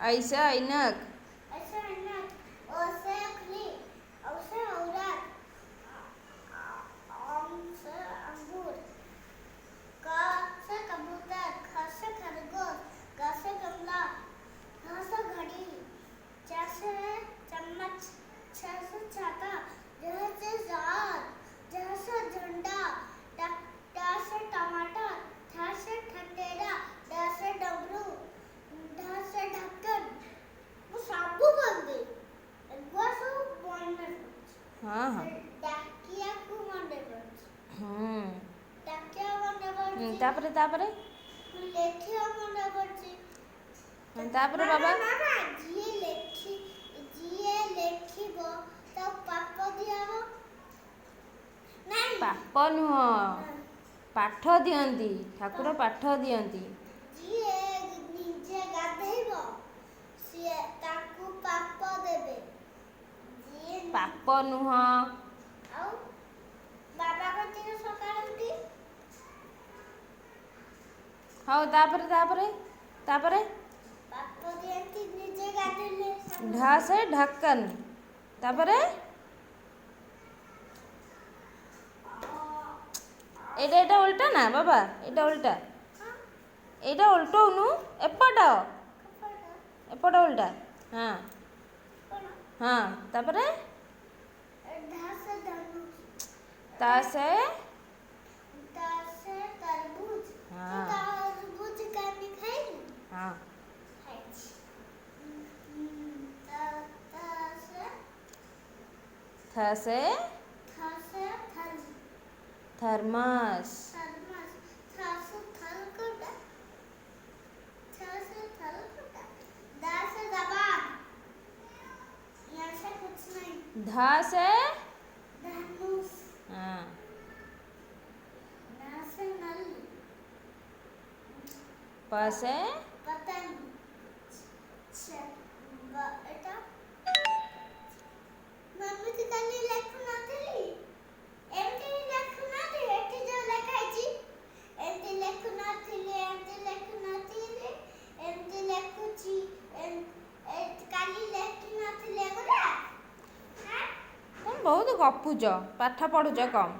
ऐसा ऐनक। ऐसा ऐनक। ओ से अखली। औ से औरत। आम से अंगूर। क से कबूतर। ख से खरगोश। ग से गमला। घ से घड़ी। च से चम्मच। छ से छाता। ज से जार। झ से झंडा। ट से टमाटर। ठ से ठठेरा। ड से डमरू। ढ से ढक्कन। ମୁଁ ସବୁ ବନ୍ଦ ଏଗୁଆ ସବୁ ମନେ ପଡୁଛି। हाँ हाँ। ଡାକିଆକୁ ମନେ ପଡୁଛି। हम्म। ଡାକିଆ ମନେ ପଡୁଛି। तापरे ଲେଖିବା ମନେ ପଡୁଛି। तापरे बाबा ମାମା ଯିଏ ଲେଖିବ ତା ପାପ ଦିଆହବ ନାଇଁ। पाप नुह पाठ दियंती ठाकुर पाठ दियंती। ଯିଏ ନିଜେ ଗାଧେଇବ ସିଏ ତାକୁ ପାପ ଦେବେ। ଯିଏ पाप नुह ଆଉ ବାବା କତିରେ ସକାଳୁ ଉଠି हाँ तापरे ପାପ ଦିଅନ୍ତି ନିଜେ ଗାଧେଇଲେ। ढ से ढक्कन तापरे एटा उल्टा ना बाबा एटा उल्टा एटा उल्टौनु एपट एपट उल्टा हाँ हाँ तापरे ता से तरबूज। हाँ तरबूज काटी खाई हाँ थ से थर्मस ध से धनुष। हाँ न से नल। प से पतंग। এটা मम्मी तो काली ଲେଖୁ ନଥିଲି ଏମିତି ଲେଖୁ ନଥିଲି ଏଠି ଯୋଉ ଲେଖା ହେଇଛି ଏମିତି ଲେଖୁ ନଥିଲି ଏମିତି ଲେଖୁଛି କାଲି ଲେଖି ନଥିଲି ଏଗୁଡ଼ା। तुम बहुत गपुच पाठ पढ़ुच कम।